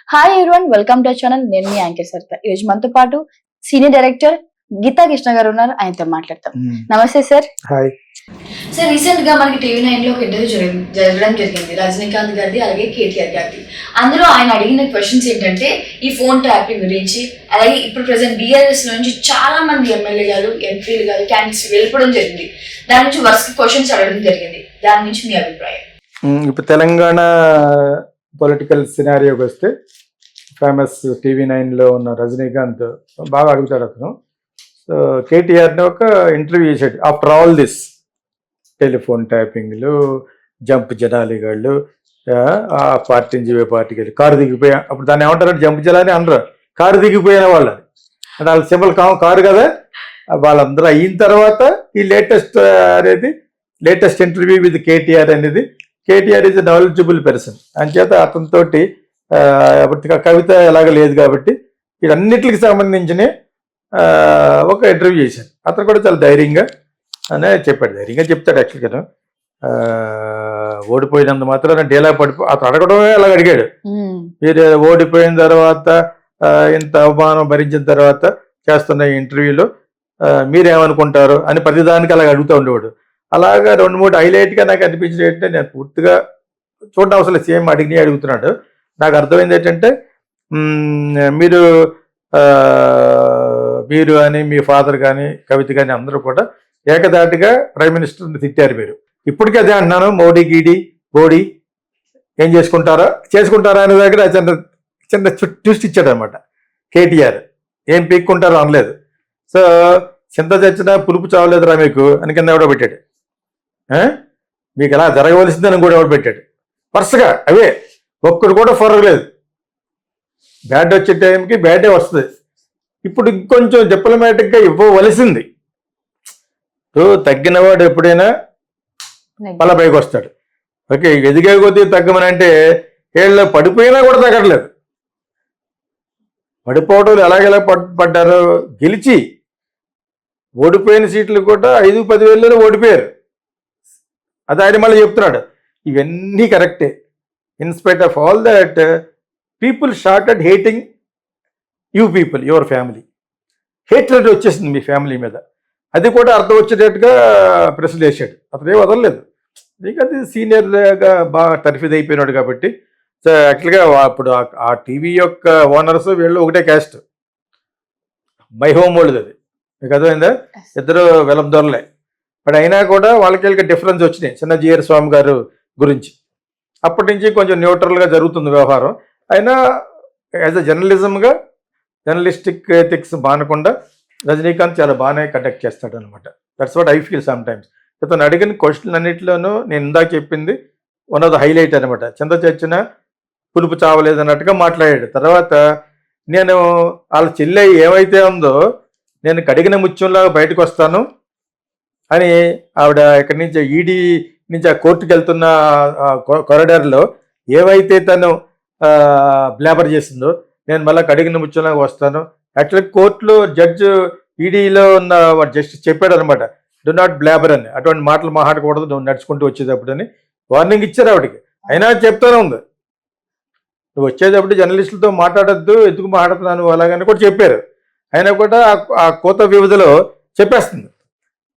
Hi everyone, welcome to channel. నేను మీ anchor Saritha. ఈ రోజు మనతో పాటు సీనియర్ డైరెక్టర్ గీతా కృష్ణ గారు ఉన్నారు. ఆయనతో మాట్లాడతాం. నమస్తే సార్. హాయ్ సార్, రీసెంట్ గా మనకి టీవీ9 లో ఒక ఇంటర్వ్యూ జరగడం జరిగింది, రజనీకాంత్ గారిది అలాగే కేటీఆర్ గారిది. అందులో ఆయన అడిగిన క్వశ్చన్స్ ఏంటంటే ఈ ఫోన్ ట్యాపింగ్ గురించి, అలాగే ఇప్పుడు ప్రెసెంట్ బీఆర్ఎస్ నుంచి చాలా మంది ఎమ్మెల్యే గారు, ఎంపీలు గారు, క్యాండిడేట్స్ వెళ్ళిపోవడం జరిగింది. దాని నుంచి వరుస క్వశ్చన్స్ అడగడం జరిగింది. దాని నుంచి మీ అభిప్రాయం? ఇప్పుడు తెలంగాణ పొలిటికల్ సినారియోకి వస్తే ఫేమస్ టీవీ9లో ఉన్న రజనీకాంత్ బాగా అడుగుతాడు. అతను సో కేటీఆర్ని ఒక ఇంటర్వ్యూ చేశాడు. ఆఫ్టర్ ఆల్ దిస్ టెలిఫోన్ ట్యాపింగ్లు, జంప్ జనాలిగాళ్ళు, ఆ పార్టీ నుంచి ఏ పార్టీకి వెళ్ళి కారు దిగిపోయా, అప్పుడు దాన్ని ఏమంటారు, జంప్ జనాలి అనరు, కారు దిగిపోయిన వాళ్ళు. అంటే వాళ్ళ సింబల్ కారు కదా. వాళ్ళందరూ అయిన తర్వాత ఈ లేటెస్ట్ ఇంటర్వ్యూ విత్ కేటీఆర్ అనేది, కేటీఆర్ ఈజ్ నాలెడ్జబుల్ పర్సన్. అంచేత అతనితోటి కవిత ఎలాగ లేదు కాబట్టి వీటన్నిటికి సంబంధించిన ఒక ఇంటర్వ్యూ చేశాను. అతను కూడా చాలా ధైర్యంగా అనే చెప్పాడు. ధైర్యంగా చెప్తాడు. యాక్చువల్గా ఓడిపోయినంత మాత్రం డేలా అతను అడగడమే అలాగ అడిగాడు. మీరు ఓడిపోయిన తర్వాత ఇంత అవమానం భరించిన తర్వాత చేస్తున్న ఇంటర్వ్యూలో మీరేమనుకుంటారు అని ప్రతిదానికి అలాగ అడుగుతూ ఉండేవాడు. అలాగా 2-3 హైలైట్గా నాకు అనిపించింది ఏంటంటే, నేను పూర్తిగా చూడడం అవసరం సేమ్ అడుగుతున్నాడు. నాకు అర్థమైంది ఏంటంటే, మీరు అని మీ ఫాదర్ కానీ కవిత కానీ అందరూ కూడా ఏకదాటిగా ప్రైమ్ మినిస్టర్ని తిట్టారు. మీరు ఇప్పటికీ అదే అంటున్నాను, బోడీ ఏం చేసుకుంటారా అనే దగ్గర చిన్న ట్విస్ట్ ఇచ్చాడు అనమాట కేటీఆర్. ఏం పీక్కుంటారో అనలేదు. సో చింత చచ్చినా పులుపు చావలేదురా మీకు అని కింద ఎవడో పెట్టాడు. మీకు ఎలా జరగవలసిందని కూడా ఎవడు పెట్టాడు. వరుసగా అవే, ఒక్కడు కూడా ఫొరగలేదు. బ్యాడ్ వచ్చే టైంకి బ్యాడే వస్తుంది. ఇప్పుడు ఇంకొంచెం డిప్లొమాటిక్గా ఇవ్వవలసింది. తగ్గినవాడు ఎప్పుడైనా మళ్ళా పైకి వస్తాడు. ఓకే, ఎదిగే కొద్దీ తగ్గమని అంటే వీళ్ళు పడిపోయినా కూడా తగ్గట్లేదు. పడిపోవడం ఎలాగెలా పడ్డారో, గెలిచి ఓడిపోయిన సీట్లు కూడా 5-10 ఓడిపోయారు. అది ఆయన మళ్ళీ చెప్తున్నాడు. ఇవన్నీ కరెక్టే. In spite of all that people started hating your family. Hatred వచ్చేసింది మీ ఫ్యామిలీ మీద. అది కూడా అర్థం వచ్చేటట్టుగా ప్రశ్నలు వేసాడు. అతనే వదలలేదు. ఇంకా అది సీనియర్గా బాగా టర్ఫీజ్ అయిపోయినాడు కాబట్టి. సో యాక్చువల్గా అప్పుడు ఆ టీవీ యొక్క ఓనర్స్ వీళ్ళు ఒకటే క్యాస్ట్, మై హోమ్ వాళ్ళది. అది మీకు అర్థమైందా? ఇద్దరు వెలందొరలే. బట్ అయినా కూడా వాళ్ళకి డిఫరెన్స్ వచ్చినాయి చిన్న జీఆర్ స్వామి గారు గురించి. అప్పటి నుంచి కొంచెం న్యూట్రల్గా జరుగుతుంది వ్యవహారం. అయినా యాజ్ అ జర్నలిస్టిక్ ఎథిక్స్ మానకుండా రజనీకాంత్ చాలా బాగానే కండక్ట్ చేస్తాడు అనమాట. That's what I feel sometimes. ఇతను అడిగిన క్వశ్చన్ అన్నింటిలోనూ నేను ఇందాక చెప్పింది వన్ ఆఫ్ ద హైలైట్ అనమాట. చింత చచ్చిన పులుపు చావలేదు అన్నట్టుగా మాట్లాడాడు. తర్వాత నేను వాళ్ళ చెల్లె ఏమైతే ఉందో, నేను కడిగిన ముత్యంలాగా బయటకు వస్తాను అని ఆవిడ ఇక్కడి నుంచి ఈడీ నుంచి ఆ కోర్టుకు వెళ్తున్న కారిడార్లో ఏవైతే తను బ్లాబర్ చేసిందో, నేను మళ్ళీ కడిగిన ముత్యంలాగా వస్తాను. యాక్చువల్గా కోర్టులో జడ్జ్ ఈడీలో ఉన్న జస్టిస్ చెప్పాడు అనమాట, డు నాట్ బ్లాబర్ అని. అటువంటి మాటలు మాట్లాడకూడదు నువ్వు నడుచుకుంటూ వచ్చేటప్పుడు అని వార్నింగ్ ఇచ్చారు ఆవిడకి. అయినా చెప్తానే ఉంది, నువ్వు వచ్చేటప్పుడు జర్నలిస్టులతో మాట్లాడద్దు, ఎందుకు మాట్లాడుతున్నాను అలాగని కూడా చెప్పారు. అయినా కూడా ఆ కోత వ్యవధిలో చెప్పేస్తుంది.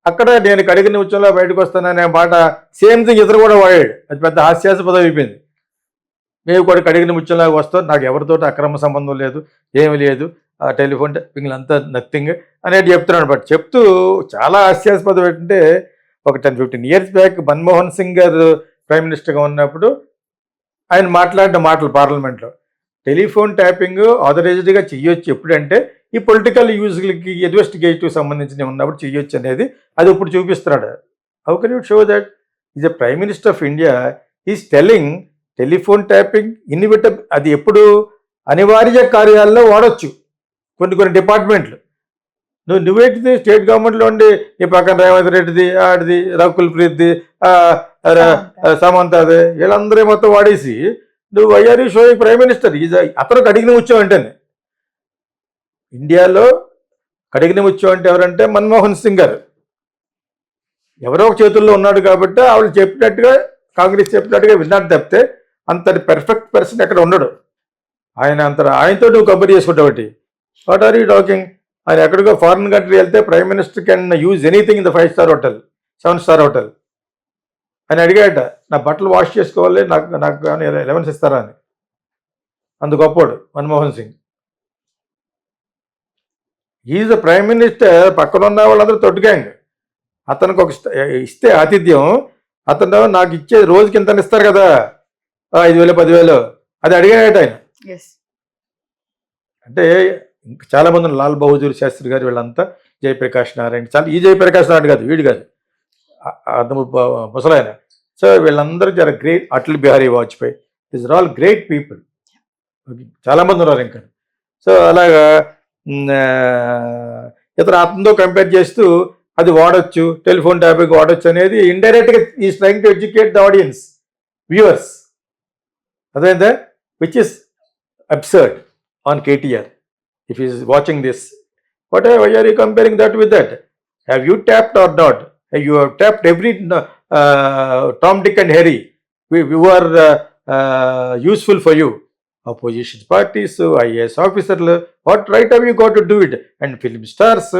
అక్కడ నేను కడిగిన ఉచ్చంలో బయటకు వస్తాననే మాట సేమ్ థింగ్ ఇతరు కూడా వాడాడు. అది పెద్ద హాస్యాస్పదం అయిపోయింది. మేము కూడా కడిగిన ముత్యంలాగా వస్తాం, నాకు ఎవరితో అక్రమ సంబంధం లేదు, ఏమి లేదు, ఆ టెలిఫోన్ టైపింగ్లంతా నథింగ్ అనేది చెప్తున్నాడు. బట్ చెప్తూ చాలా హాస్యాస్పదం ఏంటంటే, ఒక 10-15 years బ్యాక్ మన్మోహన్ సింగ్ గారు ప్రైమ్ మినిస్టర్గా ఉన్నప్పుడు ఆయన మాట్లాడిన మాటలు పార్లమెంట్లో, టెలిఫోన్ ట్యాపింగ్ ఆథరైజ్డ్గా చెయ్యొచ్చు ఎప్పుడంటే ఈ పొలిటికల్ యూజ్లకి ఇన్వెస్టిగేటివ్ సంబంధించినవి ఉన్నప్పుడు చెయ్యొచ్చు అనేది అది ఇప్పుడు చూపిస్తున్నాడు. How can you show that is a prime minister of India is telling telephone tapping అది ఎప్పుడు అనివార్య కార్యాల్లో వాడచ్చు కొన్ని డిపార్ట్మెంట్లు. నువ్వేంటిది స్టేట్ గవర్నమెంట్లో ఉండి నీ పక్కన రేవంత్ రెడ్డిది, ఆడిది, రకుల్ ప్రీత్ది, సమంతది, వీళ్ళందరూ మొత్తం వాడేసి నువ్వు why are you showing prime minister is అతనికి అడిగిన ముత్యం అంటేనే. ఇండియాలో కడిగిన ముత్యం అంటే ఎవరంటే మన్మోహన్ సింగ్ గారు. ఎవరో ఒక చేతుల్లో ఉన్నాడు కాబట్టి ఆవిడ చెప్పినట్టుగా, కాంగ్రెస్ చెప్పినట్టుగా విన్నాడు తప్పితే అంతటి పర్ఫెక్ట్ పర్సన్ ఎక్కడ ఉండడు. ఆయనతో నువ్వు కంపేర్ చేసుకుంటావు. What are you talking? ఆయన ఎక్కడికో ఫారిన్ కంట్రీ వెళ్తే prime minister can use anything in the 5-star hotel, 7-star hotel. ఆయన అడిగాట, నా బట్టలు వాష్ చేసుకోవాలి, నాకు కానీ 11 ఇస్తారా అని. అందు గొప్పోడు Manmohan Singh. Is the prime minister, పక్కన ఉన్న వాళ్ళందరూ తొట్టు గ్యాంగ్. అతనికి ఇస్తే ఆతిథ్యం, అతను నాకు ఇచ్చే రోజుకి ఇంత ఇస్తారు కదా, 5,000 10,000, అది అడిగాడట ఆయన. అంటే ఇంకా చాలా మంది, లాల్ బహదూర్ శాస్త్రి గారు, వీళ్ళంతా, జయప్రకాష్ నారాయణ, చాలా ఈ జయప్రకాష్ నారాయణ కాదు, వీడు కాదు, అతను ముసలాయన. సో వీళ్ళందరూ చాలా great. Atal Bihari Vajpayee, these are all great people. చాలా మంది ఉన్నారు ఇంకా. సో అలాగా ఇతను అతనితో కంపేర్ చేస్తూ అది వాడచ్చు, టెలిఫోన్ ట్యాపింగ్ వాడచ్చు అనేది ఇండైరెక్ట్గా is trying to educate the audience, viewers. అదేంటే which is absurd on KTR. If he is watching this, why are you comparing that with that? Have you tapped or not? You have tapped every Tom, Dick and Harry who are useful for you. Opposition parties, IAS officer, what right have you got to do it? And film stars,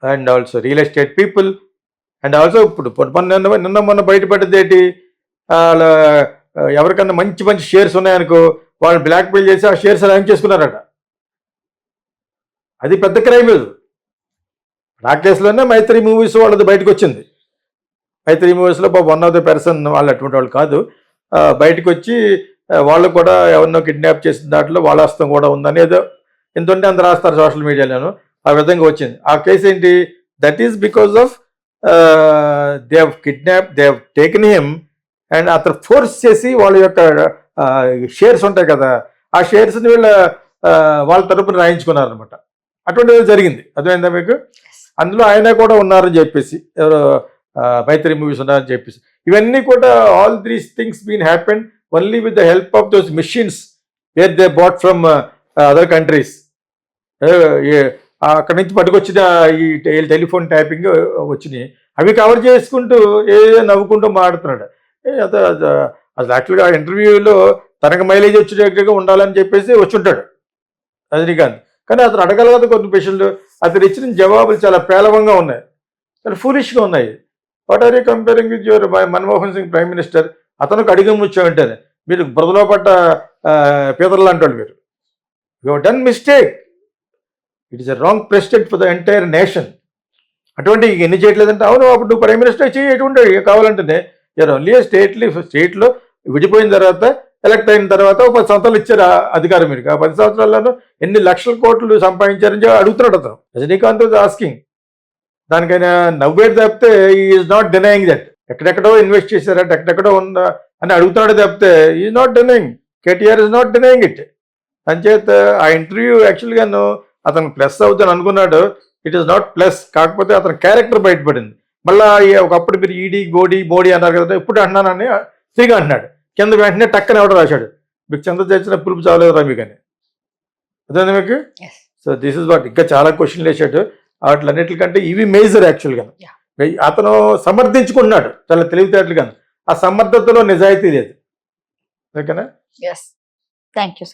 and also real estate people, and also నిన్న మొన్న బయటపడ్డదేంటి, ఎవరికన్నా మంచి shares ఉన్నాయనుకో, వాళ్ళు black mail చేసి ఆ shares rank చేసుకున్నారట. అది పెద్ద crime. ఆ కేసులోనే మైత్రి మూవీస్ వాళ్ళది బయటకు వచ్చింది. మైత్రి మూవీస్లో వన్ ఆఫ్ ద పర్సన్, వాళ్ళు అటువంటి వాళ్ళు కాదు, బయటకు వచ్చి వాళ్ళు కూడా ఎవరినో కిడ్నాప్ చేసిన దాంట్లో వాళ్ళ హస్తం కూడా ఉందని ఏదో ఎందుకంటే అందరు రాస్తారు సోషల్ మీడియాలోను. ఆ విధంగా వచ్చింది ఆ కేసు. ఏంటి, that is because of they have kidnap, they have taken him, and అతను ఫోర్స్ చేసి వాళ్ళ యొక్క షేర్స్ ఉంటాయి కదా, ఆ షేర్స్ని వాళ్ళ తరపున రాయించుకున్నారనమాట. అటువంటిది జరిగింది. అర్థమైందా మీకు? అందులో ఆయన కూడా ఉన్నారని చెప్పేసి, ఎవరో మైత్రి మూవీస్ ఉన్నారని చెప్పేసి, ఇవన్నీ కూడా all these things been happened only with the help of those missions where they bought from other countries. అక్కడి నుంచి పట్టుకొచ్చిన ఈ టెలిఫోన్ ట్యాపింగ్ వచ్చినాయి, అవి కవర్ చేసుకుంటూ నవ్వుకుంటూ మాట్లాడుతున్నాడు. అసలు యాక్చువల్గా ఆ ఇంటర్వ్యూలో తనకు మైలేజ్ వచ్చేటట్టుగా ఉండాలని చెప్పేసి వచ్చుంటాడు రజనీకాంత్. కానీ అతను అడగల కదా కొన్ని క్వశ్చన్లు, అతను ఇచ్చిన జవాబులు చాలా పేలవంగా ఉన్నాయి, చాలా ఫూలిష్గా ఉన్నాయి. What are you comparing with your Manmohan Singh prime minister? అతనికి అడిగి ముచ్చామంటారు, మీరు బురదలో పడ్డ పీతర్లు అంటాడు మీరు. You have done mistake, it is a wrong president for the entire nation. అటువంటి ఎన్ని చేయట్లేదంటే, అవును అప్పుడు నువ్వు ప్రైమ్ మినిస్టర్ ఎటువంటి కావాలంటేనే యూఆర్ ఓన్లీ స్టేట్లో విడిపోయిన తర్వాత, ఎలక్ట్ అయిన తర్వాత 10 సంవత్సరాలు ఇచ్చారు అధికారం మీరు. ఆ 10 సంవత్సరాలను ఎన్ని లక్షల కోట్లు సంపాదించారని అడుగుతున్నాడు అతను. Rajinikanth was asking. దానికైనా నవ్వేది తప్పితే ఈజ్ నాట్ డినయింగ్ దట్. ఎక్కడెక్కడో ఇన్వెస్ట్ చేశారట, ఎక్కడెక్కడో ఉందా అని అడుగుతున్నాడు తప్పితే is not denying. KTR is not denying it. అంచేత ఆ ఇంటర్వ్యూ యాక్చువల్గాను అతను ప్లస్ అవుతుంది అనుకున్నాడు, ఇట్ ఈస్ నాట్ ప్లస్. కాకపోతే అతని క్యారెక్టర్ బయటపడింది. మళ్ళీ ఒకప్పుడు మీరు ఈడీ మోడీ అన్నారు కదా, ఇప్పుడు అంటున్నానని తిరిగి అంటున్నాడు. కింద వెంటనే టక్కని ఎవడో రాశాడు, మీకు చంద్ర చచ్చిన పులుపు చావలేదు మీకు అని. అదే మీకు. So this is what. ఇంకా చాలా క్వశ్చన్లు వేసాడు. వాటిలన్నిటికంటే ఇవి మేజర్ యాక్చువల్గా. అతను సమర్థించుకున్నాడు చాలా తెలివితేటలుగా. ఆ సమర్థతలో నిజాయితీ లేదు. ఓకేనా? Thank you.